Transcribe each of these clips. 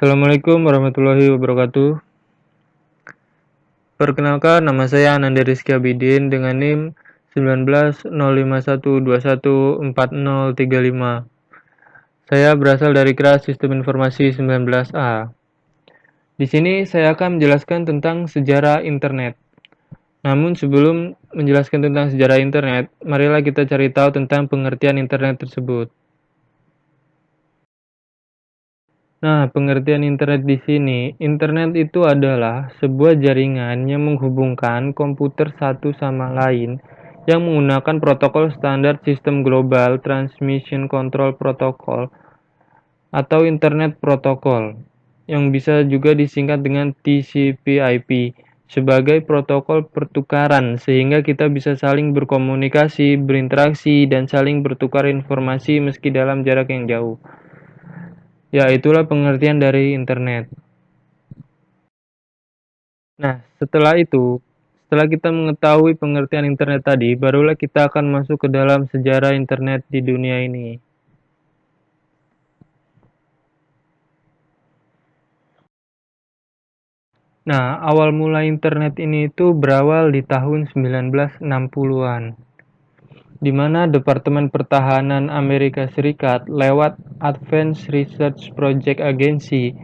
Assalamualaikum warahmatullahi wabarakatuh. Perkenalkan, nama saya Ananda Rizky Abidin dengan NIM 190512121435. Saya berasal dari kelas Sistem Informasi 19A. Di sini saya akan menjelaskan tentang sejarah internet. Namun sebelum menjelaskan tentang sejarah internet, marilah kita cari tahu tentang pengertian internet tersebut. Nah, pengertian internet di sini, internet itu adalah sebuah jaringan yang menghubungkan komputer satu sama lain yang menggunakan protokol standar sistem global transmission control protocol atau internet protokol yang bisa juga disingkat dengan TCP/IP sebagai protokol pertukaran sehingga kita bisa saling berkomunikasi, berinteraksi dan saling bertukar informasi meski dalam jarak yang jauh. Ya, itulah pengertian dari internet. Nah, setelah kita mengetahui pengertian internet tadi, barulah kita akan masuk ke dalam sejarah internet di dunia ini. Nah, awal mula internet ini itu berawal di tahun 1960-an, di mana Departemen Pertahanan Amerika Serikat lewat Advanced Research Project Agency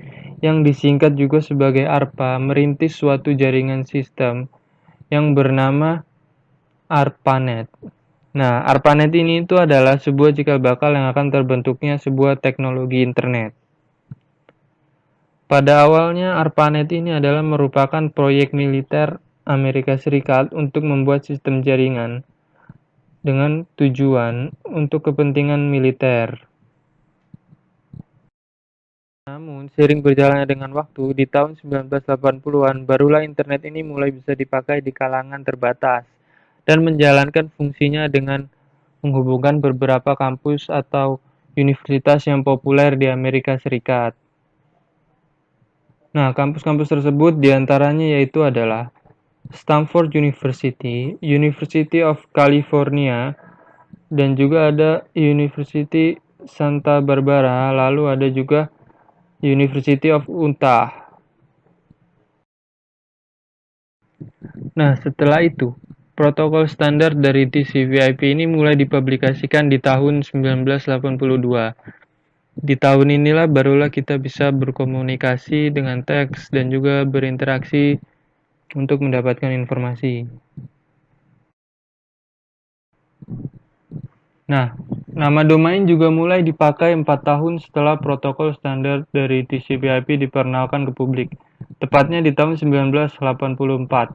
yang disingkat juga sebagai ARPA merintis suatu jaringan sistem yang bernama ARPANET. Nah, ARPANET ini itu adalah sebuah cikal bakal yang akan terbentuknya sebuah teknologi internet. Pada awalnya, ARPANET ini adalah merupakan proyek militer Amerika Serikat untuk membuat sistem jaringan dengan tujuan untuk kepentingan militer. Namun, seiring berjalannya dengan waktu, di tahun 1980-an, barulah internet ini mulai bisa dipakai di kalangan terbatas dan menjalankan fungsinya dengan menghubungkan beberapa kampus atau universitas yang populer di Amerika Serikat. Nah, kampus-kampus tersebut diantaranya yaitu adalah Stanford University, University of California, dan juga ada University Santa Barbara, lalu ada juga University of Utah. Nah, setelah itu, protokol standar dari TCP/IP ini mulai dipublikasikan di tahun 1982. Di tahun inilah barulah kita bisa berkomunikasi dengan teks dan juga berinteraksi untuk mendapatkan informasi. Nah, nama domain juga mulai dipakai 4 tahun setelah protokol standar dari TCP/IP diperkenalkan ke publik, tepatnya di tahun 1984.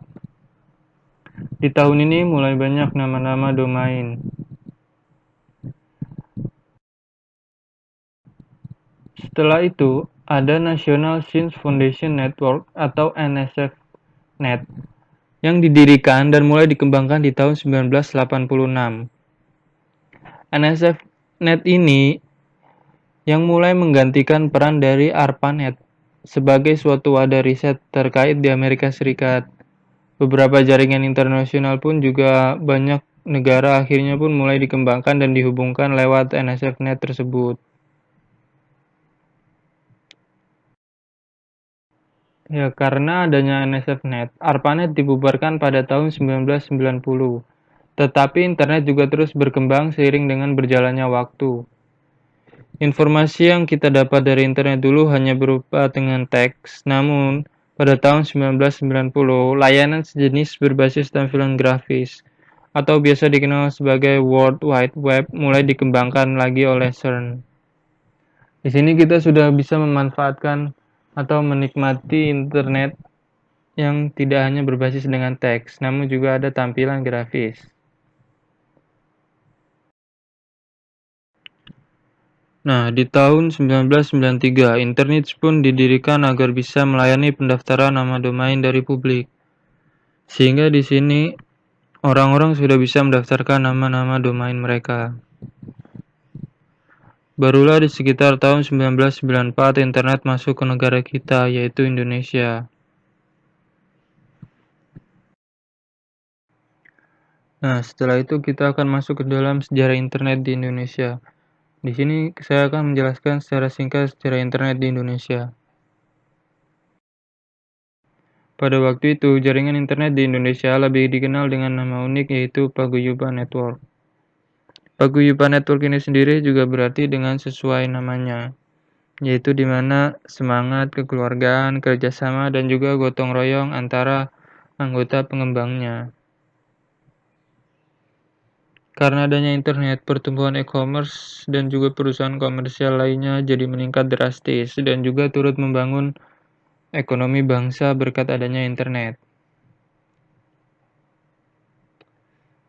Di tahun ini mulai banyak nama-nama domain. Setelah itu, ada National Science Foundation Network atau NSF-Net yang didirikan dan mulai dikembangkan di tahun 1986. NSF-Net ini yang mulai menggantikan peran dari ARPANET sebagai suatu wadah riset terkait di Amerika Serikat. Beberapa jaringan internasional pun juga banyak negara akhirnya pun mulai dikembangkan dan dihubungkan lewat NSF-Net tersebut. Ya, karena adanya NSF-Net, ARPANET dibubarkan pada tahun 1990. Tetapi internet juga terus berkembang seiring dengan berjalannya waktu. Informasi yang kita dapat dari internet dulu hanya berupa dengan teks, namun pada tahun 1990, layanan sejenis berbasis tampilan grafis atau biasa dikenal sebagai World Wide Web mulai dikembangkan lagi oleh CERN. Di sini kita sudah bisa memanfaatkan atau menikmati internet yang tidak hanya berbasis dengan teks, namun juga ada tampilan grafis. Nah, di tahun 1993, internet pun didirikan agar bisa melayani pendaftaran nama domain dari publik. Sehingga di sini orang-orang sudah bisa mendaftarkan nama-nama domain mereka. Barulah di sekitar tahun 1994 internet masuk ke negara kita, yaitu Indonesia. Nah, setelah itu kita akan masuk ke dalam sejarah internet di Indonesia. Di sini saya akan menjelaskan secara singkat sejarah internet di Indonesia. Pada waktu itu, jaringan internet di Indonesia lebih dikenal dengan nama unik yaitu Paguyuban Network. Paguyuban Network ini sendiri juga berarti dengan sesuai namanya, yaitu di mana semangat kekeluargaan, kerjasama, dan juga gotong royong antara anggota pengembangnya. Karena adanya internet, pertumbuhan e-commerce dan juga perusahaan komersial lainnya jadi meningkat drastis dan juga turut membangun ekonomi bangsa berkat adanya internet.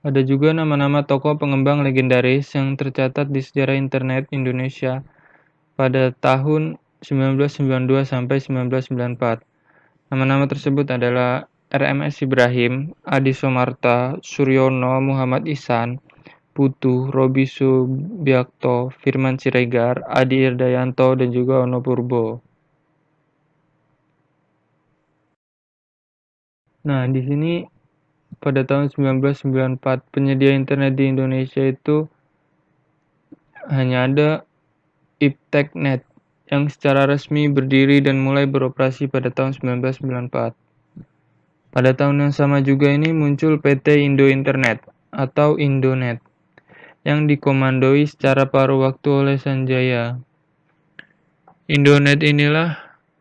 Ada juga nama-nama tokoh pengembang legendaris yang tercatat di sejarah internet Indonesia pada tahun 1992 sampai 1994. Nama-nama tersebut adalah RMS Ibrahim, Adi Somarta, Suryono, Muhammad Ihsan, Putu, Robi Subiakto, Firman Siregar, Adi Irdayanto, dan juga Ono Purbo. Nah, di sini pada tahun 1994 penyedia internet di Indonesia itu hanya ada IPTECnet yang secara resmi berdiri dan mulai beroperasi pada tahun 1994. Pada tahun yang sama juga ini muncul PT Indo Internet atau Indonet yang dikomandoi secara paruh waktu oleh Sanjaya. Indonet inilah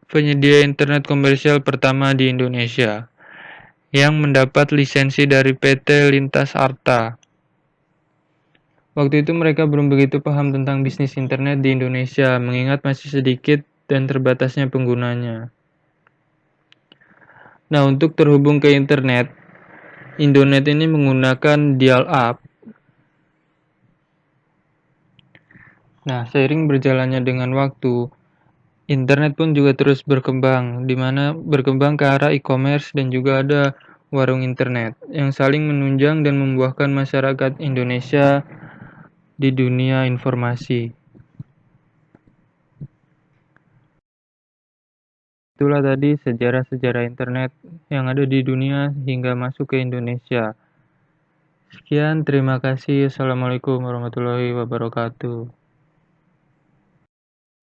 penyedia internet komersial pertama di Indonesia yang mendapat lisensi dari PT Lintas Arta. Waktu itu mereka belum begitu paham tentang bisnis internet di Indonesia, mengingat masih sedikit dan terbatasnya penggunanya. Nah, untuk terhubung ke internet, Indonet ini menggunakan dial-up. Nah, seiring berjalannya dengan waktu, internet pun juga terus berkembang, di mana berkembang ke arah e-commerce dan juga ada warung internet yang saling menunjang dan membuahkan masyarakat Indonesia di dunia informasi. Itulah tadi sejarah-sejarah internet yang ada di dunia hingga masuk ke Indonesia. Sekian, terima kasih. Assalamualaikum warahmatullahi wabarakatuh.